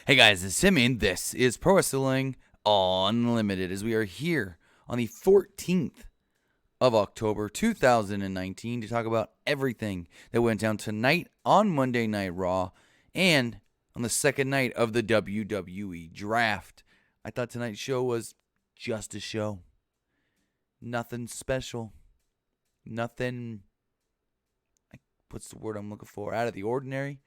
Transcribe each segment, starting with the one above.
Hey guys, it's Timmy, and this is Pro Wrestling Unlimited as we are here on the 14th of October 2019 to talk about everything that went down tonight on Monday Night Raw and on the second night of the WWE Draft. I thought tonight's show was just a show. Nothing special. Nothing, what's the word I'm looking for? Out of the ordinary.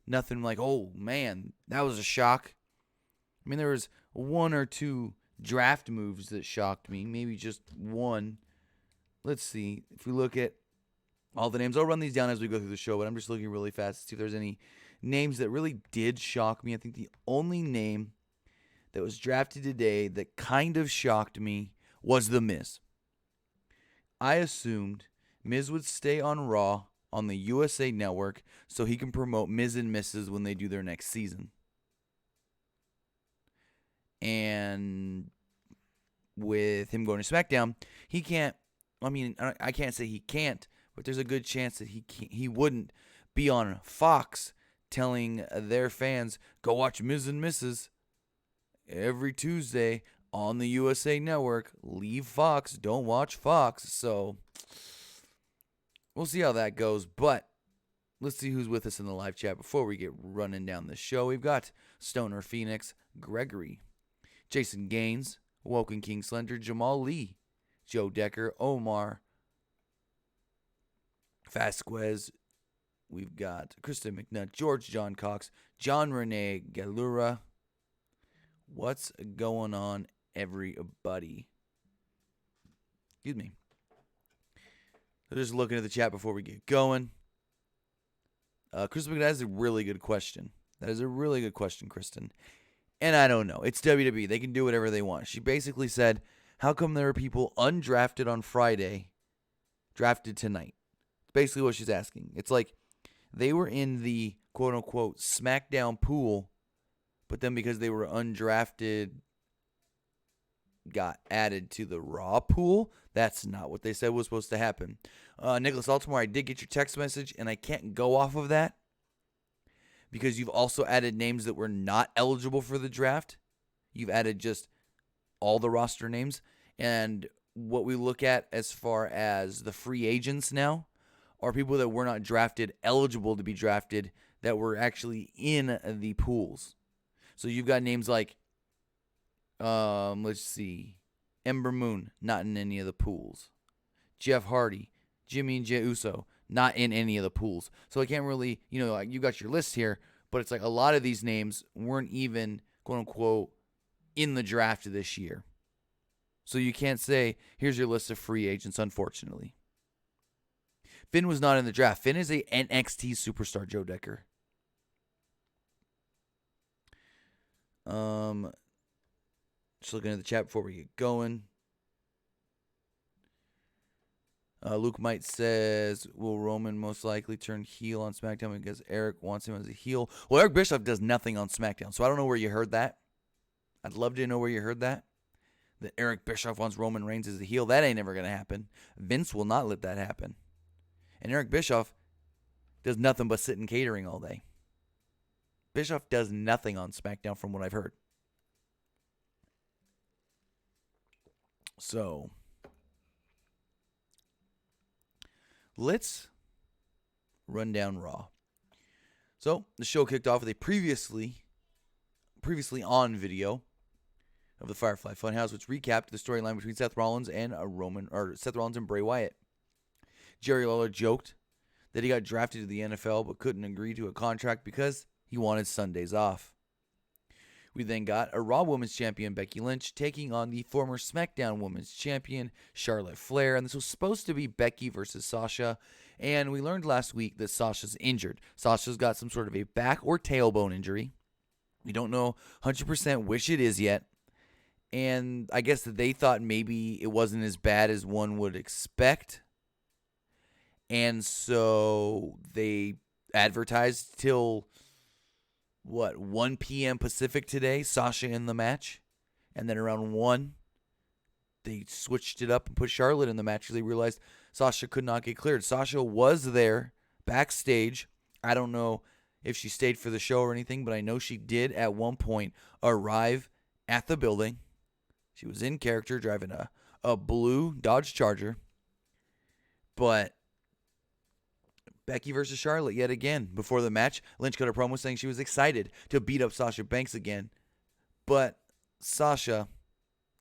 Nothing like, oh man, that was a shock. I mean, there was one or two draft moves that shocked me. Maybe just one. Let's see. If we look at all the names, I'll run these down as we go through the show, but I'm just looking really fast to see if there's any names that really did shock me. I think the only name that was drafted today that kind of shocked me was The Miz. I assumed Miz would stay on Raw on the USA Network so he can promote Miz and Mrs. when they do their next season. And with him going to SmackDown, he can't, I can't say he can't, but there's a good chance that he wouldn't be on Fox telling their fans, go watch Miz and Mrs. every Tuesday on the USA Network. Leave Fox, don't watch Fox. So we'll see how that goes, but let's see who's with us in the live chat before we get running down the show. We've got Stoner Phoenix, Gregory, Jason Gaines, Woken King Slender, Jamal Lee, Joe Decker, Omar, Vasquez. We've got Kristen McNutt, George John Cox, John Renee Galura. What's going on, everybody? Excuse me. Just looking at the chat before we get going. Kristen McNutt has a really good question. That is a really good question, Kristen. And I don't know. It's WWE. They can do whatever they want. She basically said, how come there are people undrafted on Friday drafted tonight? It's basically what she's asking. It's like they were in the quote-unquote SmackDown pool, but then because they were undrafted, got added to the Raw pool. That's not what they said was supposed to happen. Nicholas Altamore, I did get your text message, and I can't go off of that because you've also added names that were not eligible for the draft. You've added just all the roster names. And what we look at as far as the free agents now are people that were not drafted, eligible to be drafted, that were actually in the pools. So you've got names like, let's see, Ember Moon, not in any of the pools. Jeff Hardy, Jimmy and Jey Uso, not in any of the pools. So I can't really, like you got your list here, but it's like a lot of these names weren't even, quote unquote, in the draft this year. So you can't say, here's your list of free agents, unfortunately. Finn was not in the draft. Finn is a NXT superstar, Joe Decker. Just looking at the chat before we get going. Luke Might says, will Roman most likely turn heel on SmackDown because Eric wants him as a heel? Well, Eric Bischoff does nothing on SmackDown, so I don't know where you heard that. I'd love to know where you heard that. That Eric Bischoff wants Roman Reigns as a heel. That ain't never going to happen. Vince will not let that happen. And Eric Bischoff does nothing but sit in catering all day. Bischoff does nothing on SmackDown from what I've heard. So let's run down Raw. So the show kicked off with a previously on video of the Firefly Funhouse, which recapped the storyline between Seth Rollins and Seth Rollins and Bray Wyatt. Jerry Lawler joked that he got drafted to the NFL but couldn't agree to a contract because he wanted Sundays off. We then got a Raw Women's Champion, Becky Lynch, taking on the former SmackDown Women's Champion, Charlotte Flair. And this was supposed to be Becky versus Sasha. And we learned last week that Sasha's injured. Sasha's got some sort of a back or tailbone injury. We don't know 100% which it is yet. And I guess that they thought maybe it wasn't as bad as one would expect. And so they advertised till 1 p.m. Pacific today, Sasha in the match. And then around 1, they switched it up and put Charlotte in the match because they realized Sasha could not get cleared. Sasha was there backstage. I don't know if she stayed for the show or anything, but I know she did at one point arrive at the building. She was in character driving a blue Dodge Charger. But Becky versus Charlotte yet again. Before the match, Lynch cut a promo saying she was excited to beat up Sasha Banks again. But Sasha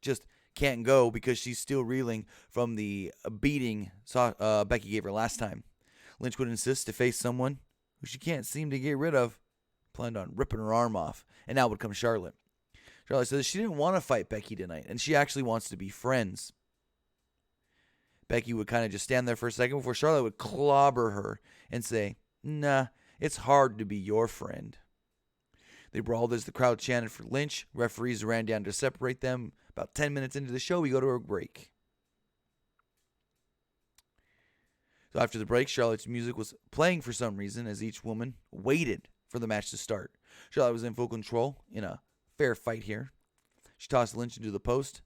just can't go because she's still reeling from the beating Becky gave her last time. Lynch would insist to face someone who she can't seem to get rid of. Planned on ripping her arm off. And now would come Charlotte. Charlotte says she didn't want to fight Becky tonight, and she actually wants to be friends. Becky would kind of just stand there for a second before Charlotte would clobber her and say, "Nah, it's hard to be your friend." They brawled as the crowd chanted for Lynch. Referees ran down to separate them. About 10 minutes into the show, we go to a break. So after the break, Charlotte's music was playing for some reason as each woman waited for the match to start. Charlotte was in full control in a fair fight here. She tossed Lynch into the post.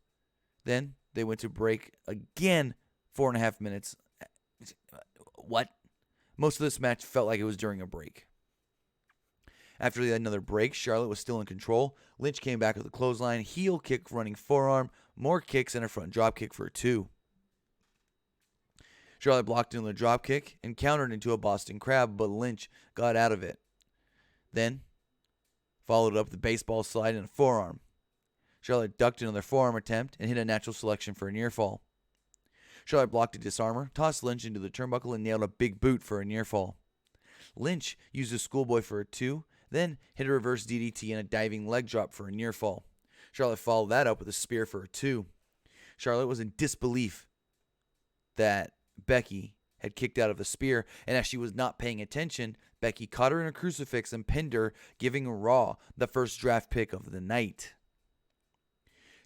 Then they went to break again, 4.5 minutes. What? Most of this match felt like it was during a break. After another break, Charlotte was still in control. Lynch came back with a clothesline, heel kick, running forearm, more kicks, and a front drop kick for a 2. Charlotte blocked into a drop kick and countered into a Boston Crab, but Lynch got out of it. Then followed up the baseball slide and a forearm. Charlotte ducked another forearm attempt and hit a natural selection for a near fall. Charlotte blocked a disarmer, tossed Lynch into the turnbuckle, and nailed a big boot for a near fall. Lynch used a schoolboy for a 2, then hit a reverse DDT and a diving leg drop for a near fall. Charlotte followed that up with a spear for a 2. Charlotte was in disbelief that Becky had kicked out of the spear, and as she was not paying attention, Becky caught her in a crucifix and pinned her, giving Raw the first draft pick of the night.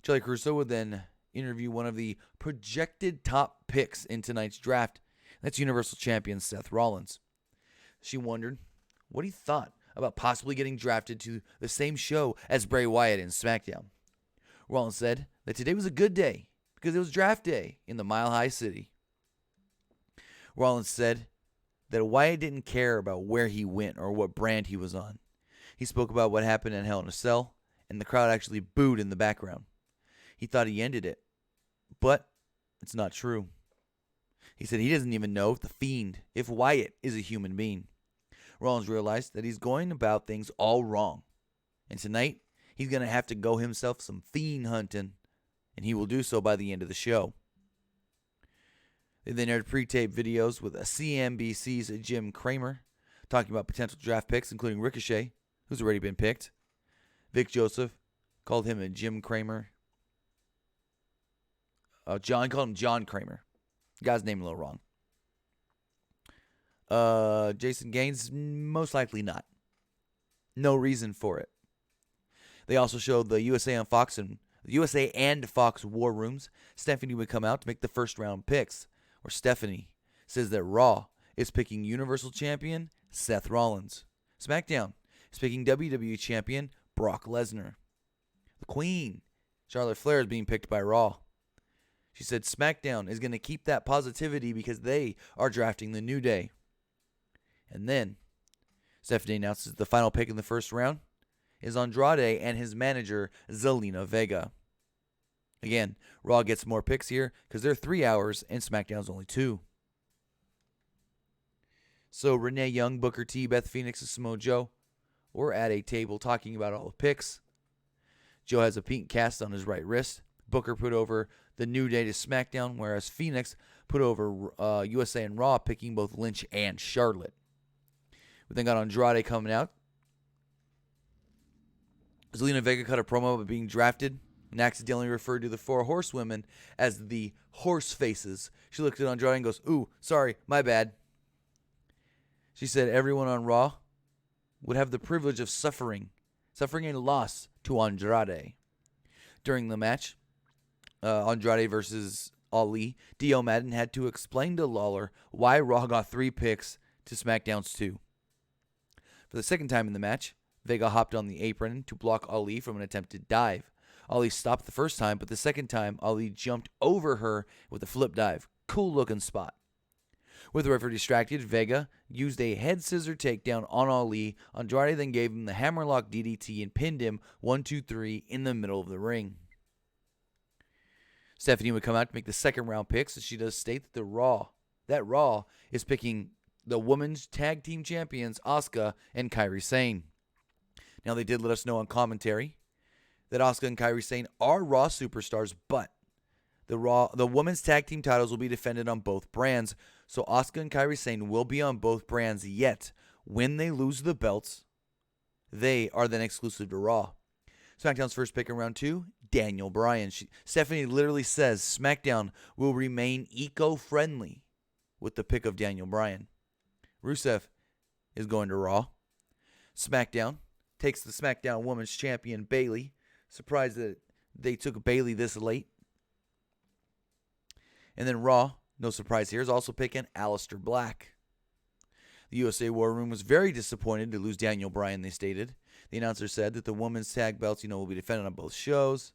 Charlie Caruso would then interview one of the projected top picks in tonight's draft. That's Universal Champion Seth Rollins. She wondered what he thought about possibly getting drafted to the same show as Bray Wyatt in SmackDown. Rollins said that today was a good day because it was draft day in the Mile High City. Rollins said that Wyatt didn't care about where he went or what brand he was on. He spoke about what happened in Hell in a Cell, and the crowd actually booed in the background. He thought he ended it, but it's not true. He said he doesn't even know if Wyatt is a human being. Rollins realized that he's going about things all wrong, and tonight he's going to have to go himself some fiend hunting, and he will do so by the end of the show. They then aired pre-taped videos with a CNBC's Jim Cramer talking about potential draft picks, including Ricochet, who's already been picked. Vic Joseph called him a Jim Cramer. John called him John Kramer. Guy's name a little wrong. Jason Gaines, most likely not. No reason for it. They also showed the USA and Fox War Rooms. Stephanie would come out to make the first round picks, where Stephanie says that Raw is picking Universal Champion Seth Rollins. SmackDown is picking WWE Champion Brock Lesnar. The Queen, Charlotte Flair, is being picked by Raw. She said SmackDown is going to keep that positivity because they are drafting the New Day. And then Stephanie announces the final pick in the first round is Andrade and his manager, Zelina Vega. Again, Raw gets more picks here because they're 3 hours and SmackDown's only 2. So Renee Young, Booker T, Beth Phoenix, and Samoa Joe were at a table talking about all the picks. Joe has a pink cast on his right wrist. Booker put over the New Day to SmackDown, whereas Phoenix put over USA and Raw, picking both Lynch and Charlotte. We then got Andrade coming out. Zelina Vega cut a promo about being drafted and accidentally referred to the 4 horsewomen as the horse faces. She looked at Andrade and goes, "Ooh, sorry, my bad." She said everyone on Raw would have the privilege of suffering a loss to Andrade. During the match, Andrade versus Ali, Dio Madden had to explain to Lawler why Raw got 3 picks to SmackDown's 2. For the second time in the match, Vega hopped on the apron to block Ali from an attempted dive. Ali stopped the first time, but the second time, Ali jumped over her with a flip dive. Cool looking spot. With the referee distracted, Vega used a head scissor takedown on Ali. Andrade then gave him the hammerlock DDT and pinned him 1-2-3 in the middle of the ring. Stephanie would come out to make the second round picks, and she does state that Raw is picking the women's tag team champions, Asuka and Kairi Sane. Now, they did let us know on commentary that Asuka and Kairi Sane are Raw superstars, but the women's tag team titles will be defended on both brands. So Asuka and Kairi Sane will be on both brands, yet when they lose the belts, they are then exclusive to Raw. SmackDown's first pick in round 2, Daniel Bryan. Stephanie literally says SmackDown will remain eco-friendly with the pick of Daniel Bryan. Rusev is going to Raw. SmackDown takes the SmackDown Women's Champion, Bayley. Surprised that they took Bayley this late. And then Raw, no surprise here, is also picking Aleister Black. The USA War Room was very disappointed to lose Daniel Bryan, they stated. The announcer said that the women's tag belts, will be defended on both shows.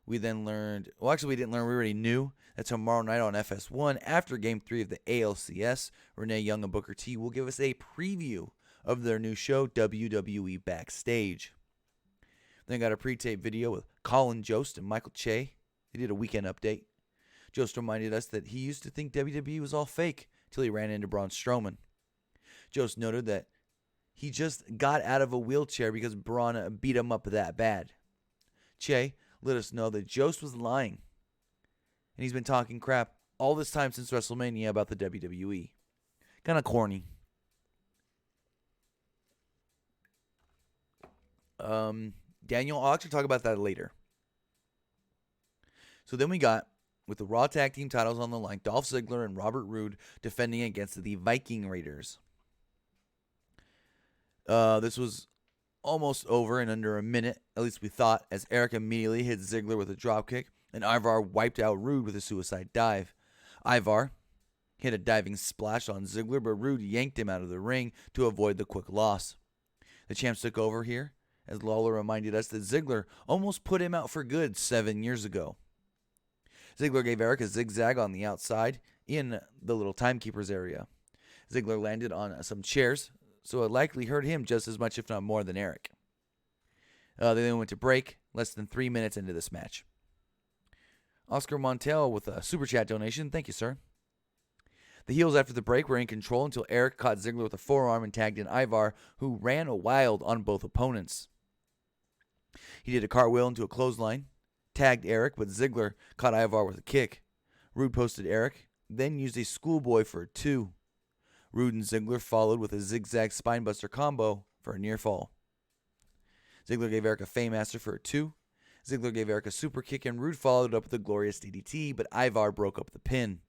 We then learned, we already knew that tomorrow night on FS1, after Game 3 of the ALCS, Renee Young and Booker T will give us a preview of their new show, WWE Backstage. Then got a pre-tape video with Colin, Jost, and Michael Che. They did a weekend update. Jost reminded us that he used to think WWE was all fake till he ran into Braun Strowman. Jost noted that he just got out of a wheelchair because Braun beat him up that bad. Che let us know that Jost was lying, and he's been talking crap all this time since WrestleMania about the WWE. Kind of corny. Daniel, I'll actually talk about that later. So then we got, with the Raw Tag Team titles on the line, Dolph Ziggler and Robert Roode defending against the Viking Raiders. This was almost over in under a minute, at least we thought, as Eric immediately hit Ziggler with a dropkick, and Ivar wiped out Roode with a suicide dive. Ivar hit a diving splash on Ziggler, but Roode yanked him out of the ring to avoid the quick loss. The champs took over here, as Lawler reminded us that Ziggler almost put him out for good 7 years ago. Ziggler gave Eric a zigzag on the outside in the little timekeeper's area. Ziggler landed on some chairs, so it likely hurt him just as much, if not more, than Eric. They then went to break, less than 3 minutes into this match. Oscar Montel with a super chat donation. Thank you, sir. The heels after the break were in control until Eric caught Ziggler with a forearm and tagged in Ivar, who ran wild on both opponents. He did a cartwheel into a clothesline, tagged Eric, but Ziggler caught Ivar with a kick. Roode posted Eric, then used a schoolboy for a 2. Roode and Ziggler followed with a zigzag spinebuster combo for a near fall. Ziggler gave Eric a Faymaster for a 2. Ziggler gave Eric a super kick, and Roode followed up with a glorious DDT, but Ivar broke up the pin.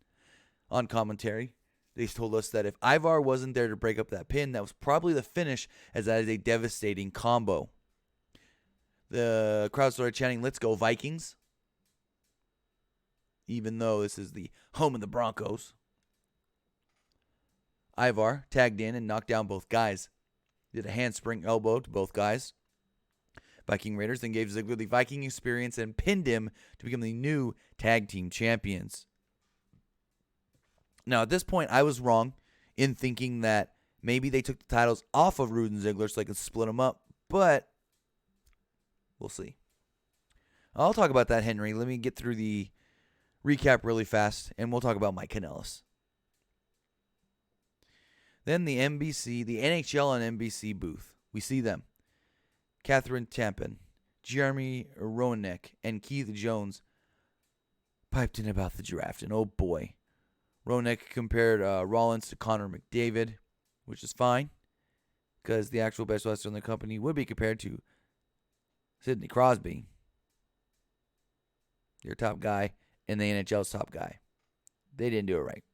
On commentary, they told us that if Ivar wasn't there to break up that pin, that was probably the finish, as that is a devastating combo. The crowd started chanting, "Let's go Vikings," even though this is the home of the Broncos. Ivar tagged in and knocked down both guys. Did a handspring elbow to both guys. Viking Raiders then gave Ziggler the Viking experience and pinned him to become the new tag team champions. Now, at this point, I was wrong in thinking that maybe they took the titles off of Roode and Ziggler so they could split them up, but we'll see. I'll talk about that, Henry. Let me get through the recap really fast, and we'll talk about Mike Kanellis. Then the NHL on NBC booth. We see them. Catherine Tampin, Jeremy Roenick, and Keith Jones piped in about the draft. And oh boy, Roenick compared Rollins to Connor McDavid, which is fine, because the actual best wrestler in the company would be compared to Sidney Crosby, your top guy, and the NHL's top guy. They didn't do it right.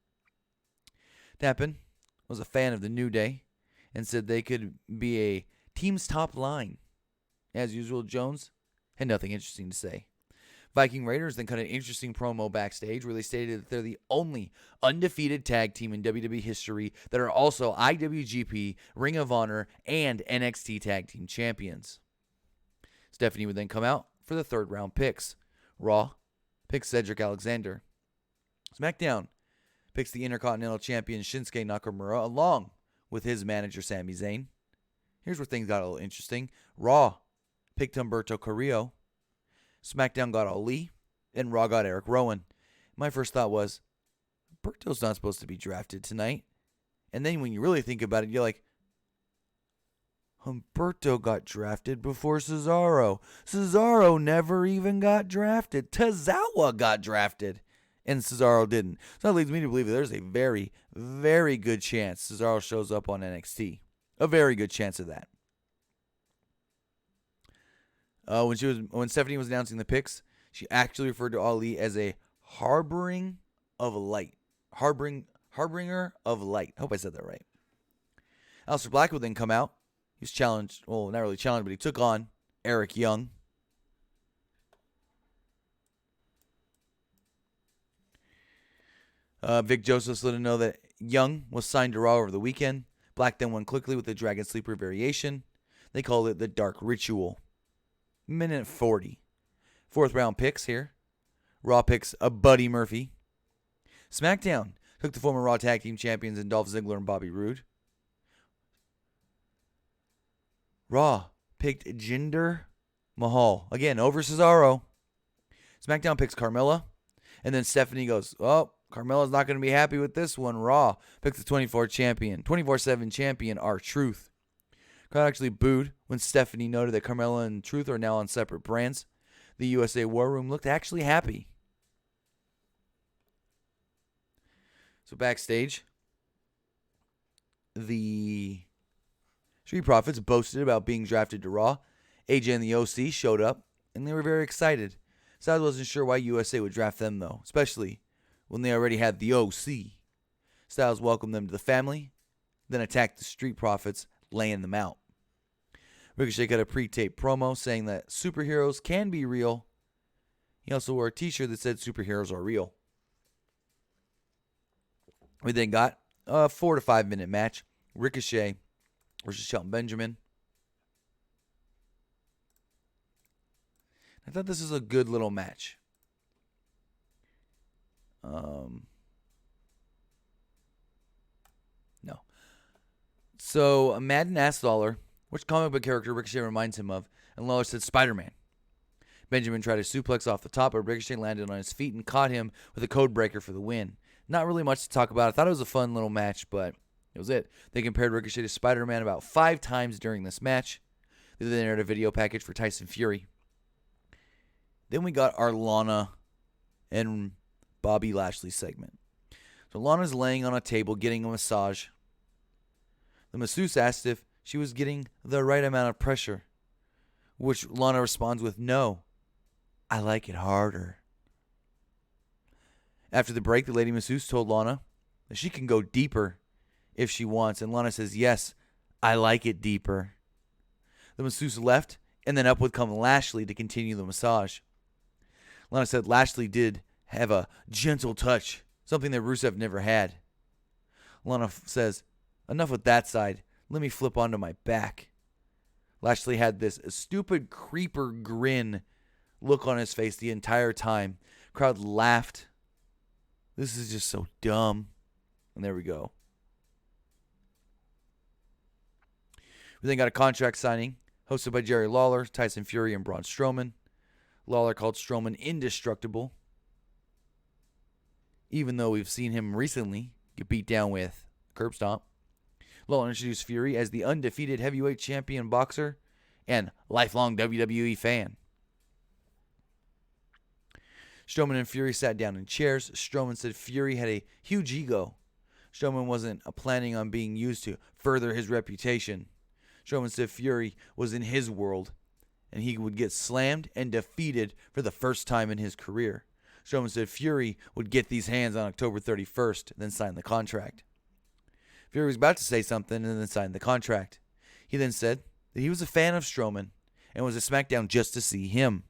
Tampin was a fan of the New Day and said they could be a team's top line. As usual, Jones had nothing interesting to say. Viking Raiders then cut an interesting promo backstage where they stated that they're the only undefeated tag team in WWE history that are also IWGP, Ring of Honor, and NXT tag team champions. Stephanie would then come out for the third round picks. Raw picked Cedric Alexander. SmackDown picks the Intercontinental Champion Shinsuke Nakamura along with his manager Sami Zayn. Here's where things got a little interesting. Raw picked Humberto Carrillo. SmackDown got Ali. And Raw got Eric Rowan. My first thought was, Humberto's not supposed to be drafted tonight. And then when you really think about it, you're like, Humberto got drafted before Cesaro. Cesaro never even got drafted. Tozawa got drafted, and Cesaro didn't. So that leads me to believe that there's a very, very good chance Cesaro shows up on NXT. A very good chance of that. When Stephanie was announcing the picks, she actually referred to Ali as a harbinger of light. Harbinger of light. I hope I said that right. Aleister Black would then come out. He was challenged. Well, not really challenged, but he took on Eric Young. Vic Joseph let him know that Young was signed to Raw over the weekend. Black then won quickly with the Dragon Sleeper variation. They called it the Dark Ritual. Minute 40. Fourth round picks here. Raw picks a Buddy Murphy. SmackDown took the former Raw Tag Team Champions in Dolph Ziggler and Bobby Roode. Raw picked Jinder Mahal. Again, over Cesaro. SmackDown picks Carmella. And then Stephanie goes, oh, Carmella's not going to be happy with this one. Raw picks the 24/7 champion, R-Truth. Crowd actually booed when Stephanie noted that Carmella and Truth are now on separate brands. The USA War Room looked actually happy. So backstage, the Street Profits boasted about being drafted to Raw. AJ and the OC showed up, and they were very excited. Styles wasn't sure why USA would draft them, though, especially when they already had the OC. Styles welcomed them to the family, then attacked the Street Profits, laying them out. Ricochet got a pre-tape promo saying that superheroes can be real. He also wore a t-shirt that said superheroes are real. We then got a 4 to 5 minute match. Ricochet versus Shelton Benjamin. I thought this was a good little match. No. So Madden asked Lawler which comic book character Ricochet reminds him of, and Lawler said Spider-Man. Benjamin tried a suplex off the top, but Ricochet landed on his feet and caught him with a code breaker for the win. Not really much to talk about. I thought it was a fun little match, but it was it. They compared Ricochet to Spider-Man about 5 times during this match. They then aired a video package for Tyson Fury. Then we got our Lana and Bobby Lashley segment. So Lana's laying on a table getting a massage. The masseuse asked if she was getting the right amount of pressure, which Lana responds with, no, I like it harder. After the break, the lady masseuse told Lana that she can go deeper if she wants, and Lana says, yes, I like it deeper. The masseuse left, and then up would come Lashley to continue the massage. Lana said Lashley did have a gentle touch, something that Rusev never had. Lana says, enough with that side. Let me flip onto my back. Lashley had this stupid creeper grin look on his face the entire time. Crowd laughed. This is just so dumb. And there we go. We then got a contract signing hosted by Jerry Lawler, Tyson Fury, and Braun Strowman. Lawler called Strowman indestructible, even though we've seen him recently get beat down with curb stomp. Lawler introduced Fury as the undefeated heavyweight champion boxer and lifelong WWE fan. Strowman and Fury sat down in chairs. Strowman said Fury had a huge ego. Strowman wasn't planning on being used to further his reputation. Strowman said Fury was in his world, and he would get slammed and defeated for the first time in his career. Strowman said Fury would get these hands on October 31st, then sign the contract. Fury was about to say something and then signed the contract. He then said that he was a fan of Strowman and was at SmackDown just to see him.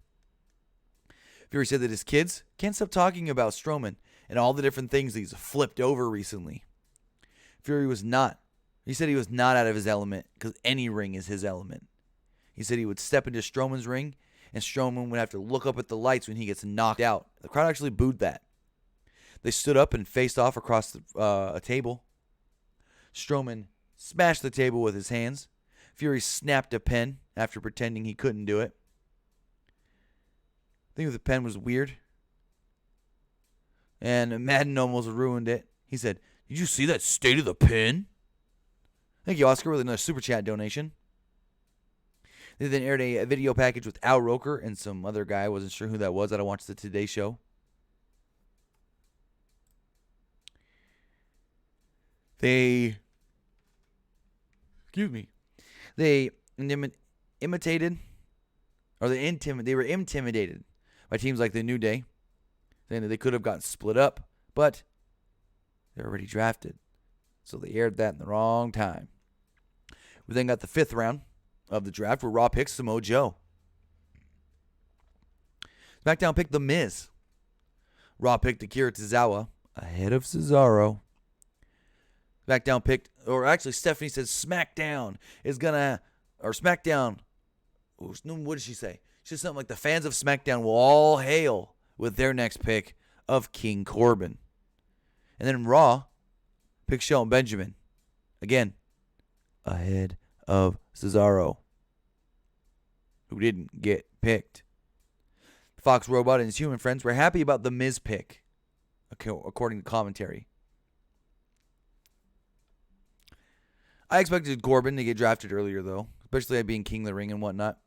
Fury said that his kids can't stop talking about Strowman and all the different things that he's flipped over recently. Fury was not. He said he was not out of his element because any ring is his element. He said he would step into Strowman's ring and Strowman would have to look up at the lights when he gets knocked out. The crowd actually booed that. They stood up and faced off across a table. Strowman smashed the table with his hands. Fury snapped a pen after pretending he couldn't do it. I think the pen was weird. And Madden almost ruined it. He said, "Did you see that state of the pen?" Thank you, Oscar, with another super chat donation. They then aired a video package with Al Roker and some other guy. I wasn't sure who that was. I don't watch the Today Show. They were intimidated by teams like the New Day, saying that they could have gotten split up, but they're already drafted. So they aired that in the wrong time. We then got the 5th round of the draft where Raw picks Samoa Joe. SmackDown picked The Miz. Raw picked Akira Tozawa ahead of Cesaro. SmackDown picked, or actually Stephanie says SmackDown is gonna, or SmackDown, what did she say? She said something like the fans of SmackDown will all hail with their next pick of King Corbin. And then Raw picked Shelton Benjamin. Again, ahead of Cesaro, who didn't get picked. Fox Robot and his human friends were happy about the Miz pick, according to commentary. I expected Corbin to get drafted earlier, though, especially at being King of the Ring and whatnot.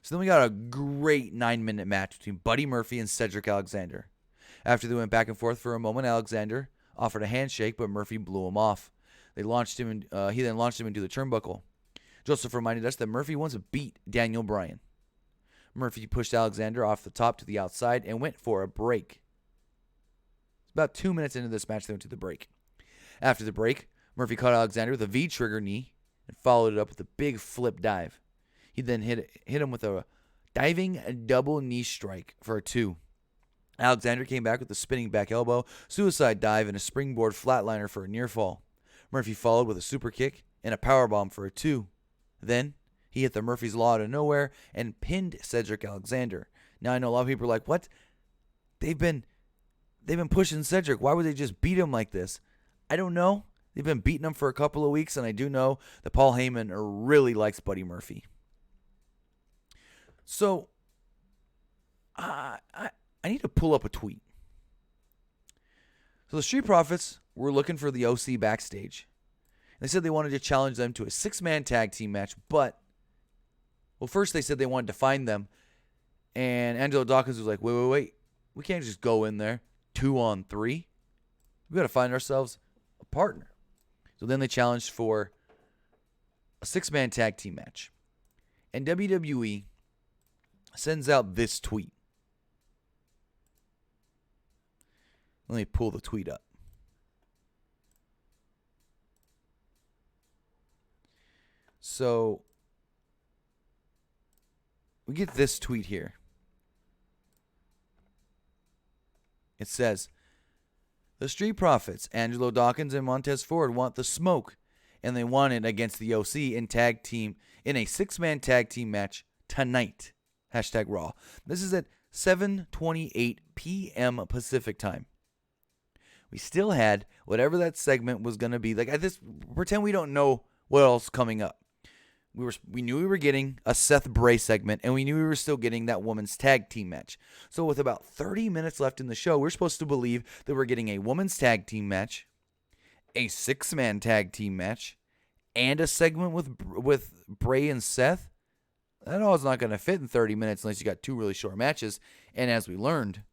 So then we got a great 9-minute match between Buddy Murphy and Cedric Alexander. After they went back and forth for a moment, Alexander offered a handshake, but Murphy blew him off. He then launched him into the turnbuckle. Joseph reminded us that Murphy once beat Daniel Bryan. Murphy pushed Alexander off the top to the outside and went for a break. About 2 minutes into this match, they went to the break. After the break, Murphy caught Alexander with a V-trigger knee and followed it up with a big flip dive. He then hit him with a diving double knee strike for a 2. Alexander came back with a spinning back elbow, suicide dive, and a springboard flatliner for a near fall. Murphy followed with a super kick and a powerbomb for a 2. Then he hit the Murphy's Law out of nowhere and pinned Cedric Alexander. Now I know a lot of people are like, "What? They've been pushing Cedric. Why would they just beat him like this?" I don't know. They've been beating him for a couple of weeks, and I do know that Paul Heyman really likes Buddy Murphy. So I need to pull up a tweet. So the Street Profits were looking for the OC backstage. They said they wanted to challenge them to a 6-man tag team match, but, well, first they said they wanted to find them, and Angelo Dawkins was like, wait. We can't just go in there 2-on-3. We got to find ourselves a partner. So then they challenged for a 6-man tag team match. And WWE sends out this tweet. Let me pull the tweet up. So we get this tweet here. It says, "The Street Profits, Angelo Dawkins and Montez Ford want the smoke, and they want it against the OC in a 6-man tag team match tonight. #Raw. This is at 7:28 p.m. Pacific time. We still had whatever that segment was going to be. Like, pretend we don't know what else is coming up. We knew we were getting a Seth Bray segment, and we knew we were still getting that women's tag team match. So with about 30 minutes left in the show, we're supposed to believe that we're getting a women's tag team match, a 6-man tag team match, and a segment with Bray and Seth. That all is not going to fit in 30 minutes unless you got 2 really short matches. And as we learned,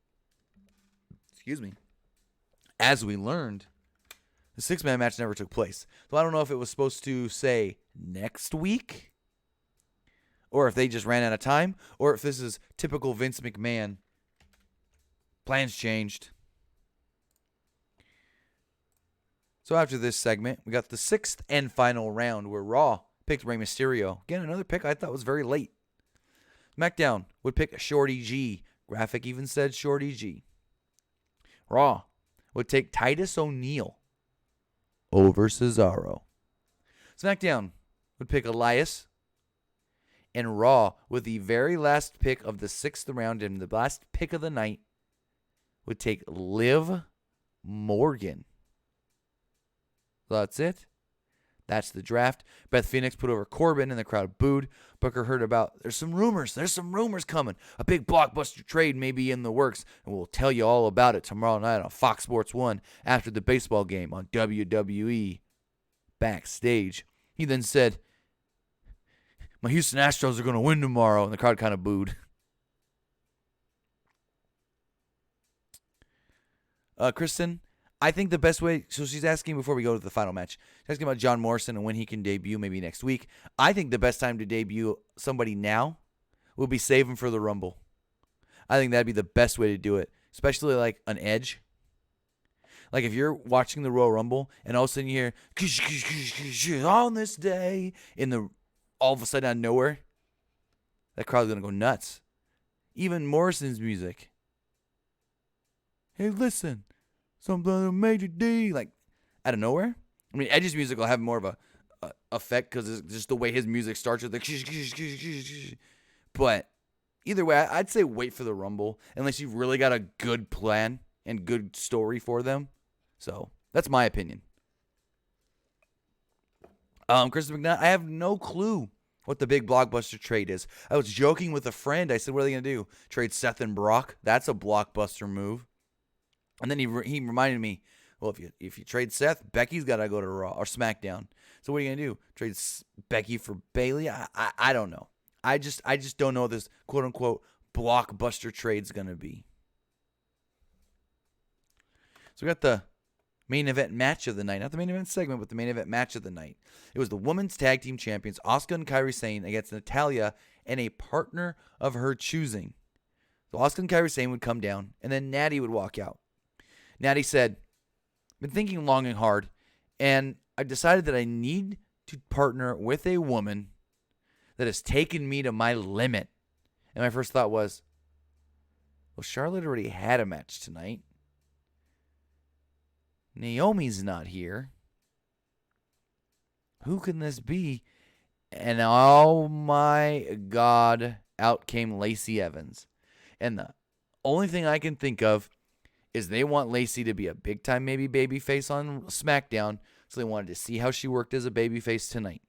the 6-man match never took place. So I don't know if it was supposed to say next week, or if they just ran out of time, or if this is typical Vince McMahon. Plans changed. So after this segment, we got the 6th and final round where Raw picked Rey Mysterio. Again, another pick I thought was very late. SmackDown would pick Shorty G. Graphic even said Shorty G. Raw would take Titus O'Neil over Cesaro. SmackDown would pick Elias. And Raw, with the very last pick of the 6th round and the last pick of the night, would take Liv Morgan. So that's it. That's the draft. Beth Phoenix put over Corbin and the crowd booed. Booker heard about, there's some rumors coming. A big blockbuster trade may be in the works, and we'll tell you all about it tomorrow night on Fox Sports 1 after the baseball game on WWE Backstage. He then said, my Houston Astros are going to win tomorrow, and the crowd kind of booed. Kristen, I think the best way, so she's asking before we go to the final match, she's asking about John Morrison and when he can debut, maybe next week. I think the best time to debut somebody now will be save him for the Rumble. I think that'd be the best way to do it, especially like an Edge. Like if you're watching the Royal Rumble and all of a sudden you hear, on this day, all of a sudden out of nowhere, that crowd's going to go nuts. Even Morrison's music. Hey, listen. Something Major D, like out of nowhere. I mean, Edge's music will have more of a effect because it's just the way his music starts with the. But either way, I'd say wait for the Rumble unless you've really got a good plan and good story for them. So that's my opinion. Chris McNutt, I have no clue what the big blockbuster trade is. I was joking with a friend. I said, what are they going to do? Trade Seth and Brock? That's a blockbuster move. And then he reminded me, well, if you trade Seth, Becky's got to go to Raw or SmackDown. So what are you going to do? Trade Becky for Bayley? I don't know. I just don't know what this quote-unquote blockbuster trade's going to be. So we got the main event match of the night. Not the main event segment, but the main event match of the night. It was the Women's Tag Team Champions, Asuka and Kairi Sane, against Natalya and a partner of her choosing. So Asuka and Kairi Sane would come down, and then Natty would walk out. Natty said, been thinking long and hard, and I decided that I need to partner with a woman that has taken me to my limit. And my first thought was, well, Charlotte already had a match tonight. Naomi's not here. Who can this be? And oh my God, out came Lacey Evans. And the only thing I can think of is they want Lacey to be a big-time maybe babyface on SmackDown, so they wanted to see how she worked as a babyface tonight.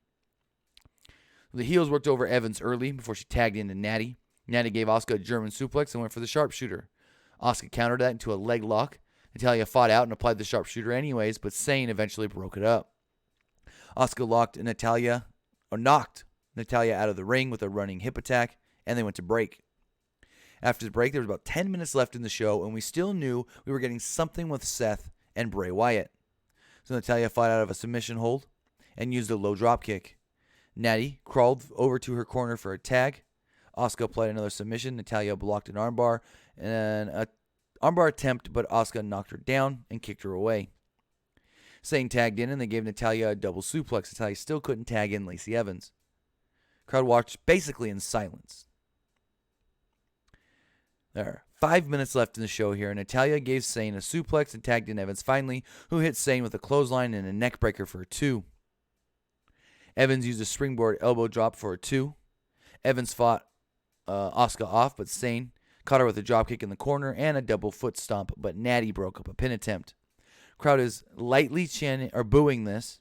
The heels worked over Evans early before she tagged into Natty. Natty gave Asuka a German suplex and went for the sharpshooter. Asuka countered that into a leg lock. Natalya fought out and applied the sharpshooter anyways, but Sane eventually broke it up. Asuka knocked Natalya out of the ring with a running hip attack, and they went to break. After the break, there was about 10 minutes left in the show, and we still knew we were getting something with Seth and Bray Wyatt. So Natalya fought out of a submission hold and used a low drop kick. Natty crawled over to her corner for a tag. Asuka applied another submission. Natalya blocked an armbar and an armbar attempt, but Asuka knocked her down and kicked her away. Sane tagged in, and they gave Natalya a double suplex. Natalya still couldn't tag in Lacey Evans. Crowd watched basically in silence. There are 5 minutes left in the show here. Natalya gave Sane a suplex and tagged in Evans finally, who hit Sane with a clothesline and a neck breaker for a 2. Evans used a springboard elbow drop for a 2. Evans fought Asuka off, but Sane caught her with a dropkick in the corner and a double foot stomp, but Natty broke up a pin attempt. Crowd is lightly chanting or booing this.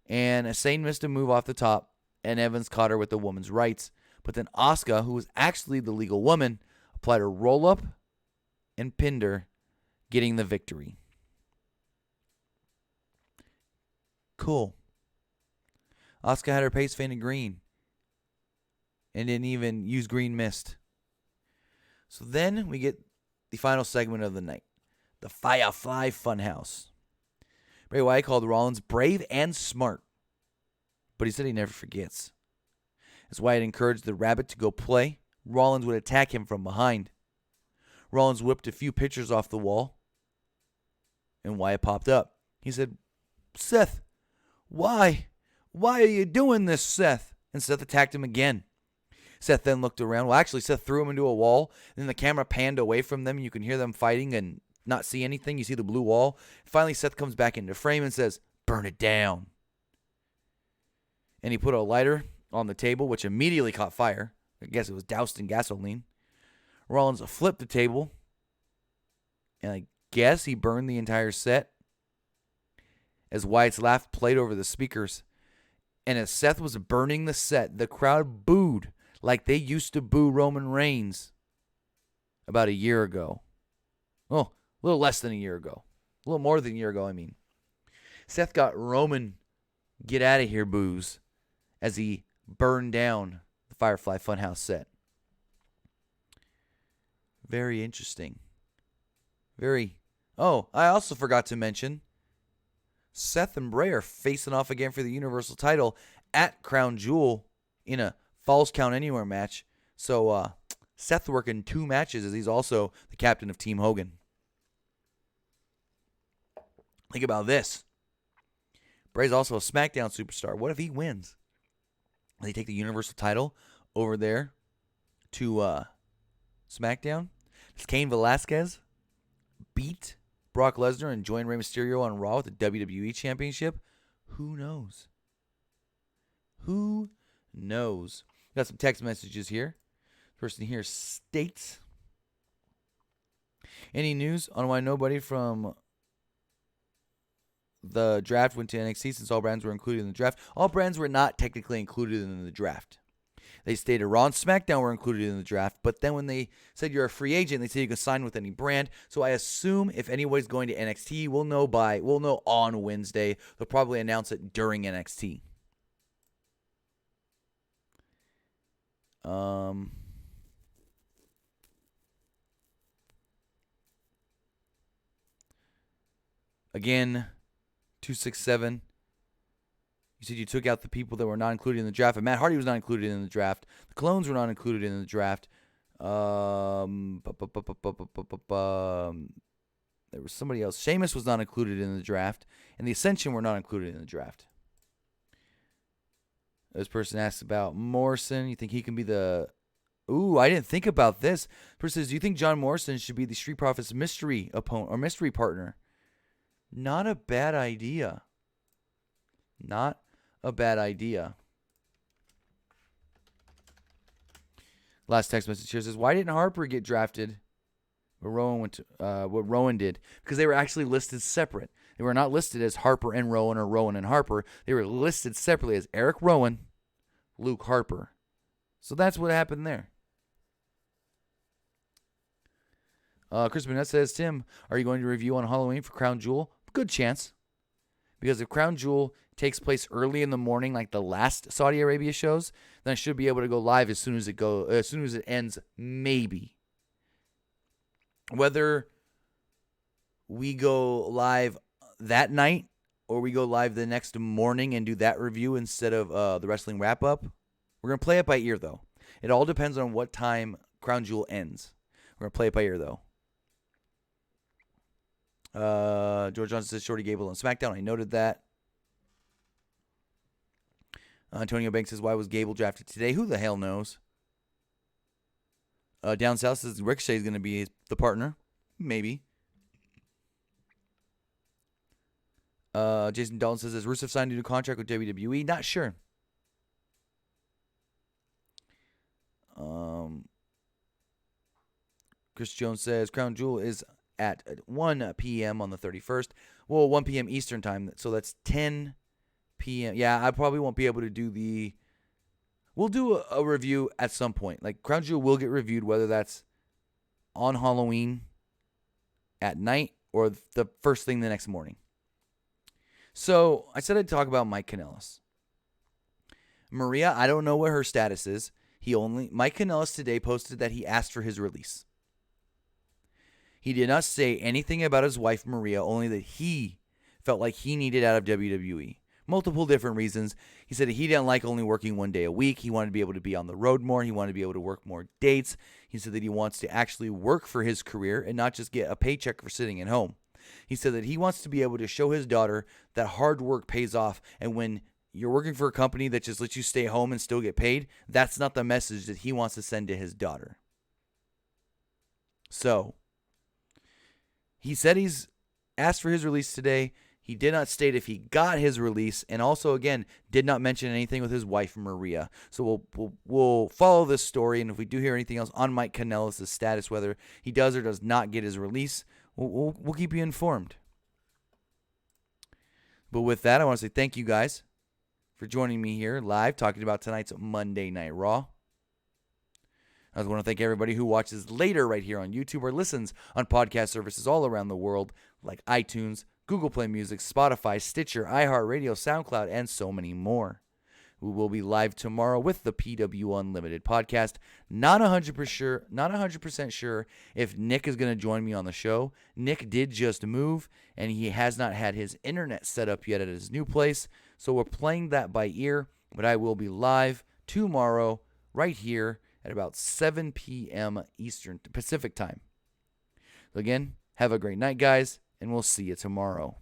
And Sane missed a move off the top, and Evans caught her with the woman's rights. But then Asuka, who was actually the legal woman, applied a roll-up and pinned her, getting the victory. Cool. Asuka had her face painted green and didn't even use green mist. So then we get the final segment of the night, the Firefly Funhouse. Bray Wyatt called Rollins brave and smart, but he said he never forgets. As Wyatt encouraged the rabbit to go play, Rollins would attack him from behind. Rollins whipped a few pictures off the wall, and Wyatt popped up. He said, Seth, why? Why are you doing this, Seth? And Seth attacked him again. Seth then looked around. Well, actually, Seth threw him into a wall. Then the camera panned away from them. You can hear them fighting and not see anything. You see the blue wall. Finally, Seth comes back into frame and says, burn it down. And he put a lighter on the table, which immediately caught fire. I guess it was doused in gasoline. Rollins flipped the table And I guess he burned the entire set as Wyatt's laugh played over the speakers. And as Seth was burning the set, the crowd booed like they used to boo Roman Reigns about a year ago. Oh, a little less than a year ago. A little more than a year ago, I mean. Seth got Roman get out of here boos as he burned down the Firefly Funhouse set. Very interesting. Oh, I also forgot to mention, Seth and Bray are facing off again for the Universal title at Crown Jewel in a Falls Count Anywhere match. So, Seth working 2 matches as he's also the captain of Team Hogan. Think about this. Bray's also a SmackDown superstar. What if he wins? Will he take the Universal title over there to SmackDown? Does Cain Velasquez beat Brock Lesnar and join Rey Mysterio on Raw with the WWE Championship? Who knows? Who knows? Got some text messages here. Person here states, any news on why nobody from the draft went to NXT since all brands were included in the draft? All brands were not technically included in the draft. They stated Raw and SmackDown were included in the draft, but then when they said you're a free agent, they said you can sign with any brand. So I assume if anybody's going to NXT, we'll know on Wednesday. They'll probably announce it during NXT. Again, 267. You said you took out the people that were not included in the draft. And Matt Hardy was not included in the draft. The Clones were not included in the draft. There was somebody else. Sheamus was not included in the draft. And the Ascension were not included in the draft. This person asks about Morrison. You think he can be the... Ooh, I didn't think about this. Person says, do you think John Morrison should be the Street Profits mystery opponent or mystery partner? Not a bad idea. Not a bad idea. Last text message here says, why didn't Harper get drafted? What Rowan did? Because they were actually listed separate. They were not listed as Harper and Rowan or Rowan and Harper. They were listed separately as Eric Rowan, Luke Harper. So that's what happened there. Chris Burnett says, Tim, are you going to review on Halloween for Crown Jewel? Good chance. Because if Crown Jewel takes place early in the morning, like the last Saudi Arabia shows, then I should be able to go live as soon as it ends, maybe. Whether we go live that night or we go live the next morning and do that review instead of the wrestling wrap-up, we're going to play it by ear, though. It all depends on what time Crown Jewel ends. We're going to play it by ear, though. George Johnson says Shorty Gable on SmackDown. I noted that. Antonio Banks says, why was Gable drafted today? Who the hell knows? Down South says Ricochet is going to be the partner. Maybe. Jason Dalton says, has Rusev signed a new contract with WWE? Not sure. Chris Jones says, Crown Jewel is at 1 p.m. on the 31st. Well, 1 p.m. Eastern time, so that's 10 p.m. Yeah, I probably won't be able to do the... We'll do a review at some point. Like, Crown Jewel will get reviewed, whether that's on Halloween at night or the first thing the next morning. So, I said I'd talk about Mike Kanellis. Maria, I don't know what her status is. Mike Kanellis today posted that he asked for his release. He did not say anything about his wife, Maria, only that he felt like he needed out of WWE. Multiple different reasons. He said he didn't like only working 1 day a week. He wanted to be able to be on the road more. He wanted to be able to work more dates. He said that he wants to actually work for his career and not just get a paycheck for sitting at home. He said that he wants to be able to show his daughter that hard work pays off. And when you're working for a company that just lets you stay home and still get paid, that's not the message that he wants to send to his daughter. So, he said he's asked for his release today. He did not state if he got his release, and also, again, did not mention anything with his wife, Maria. So we'll follow this story, and if we do hear anything else on Mike Kanellis' status, whether he does or does not get his release, we'll keep you informed. But with that, I want to say thank you guys for joining me here live talking about tonight's Monday Night Raw. I want to thank everybody who watches later right here on YouTube or listens on podcast services all around the world like iTunes, Google Play Music, Spotify, Stitcher, iHeartRadio, SoundCloud, and so many more. We will be live tomorrow with the PWUnlimited podcast. Not 100% sure if Nick is going to join me on the show. Nick did just move, and he has not had his internet set up yet at his new place. So we're playing that by ear, but I will be live tomorrow right here at about 7 p.m. Pacific time. So again, have a great night, guys, and we'll see you tomorrow.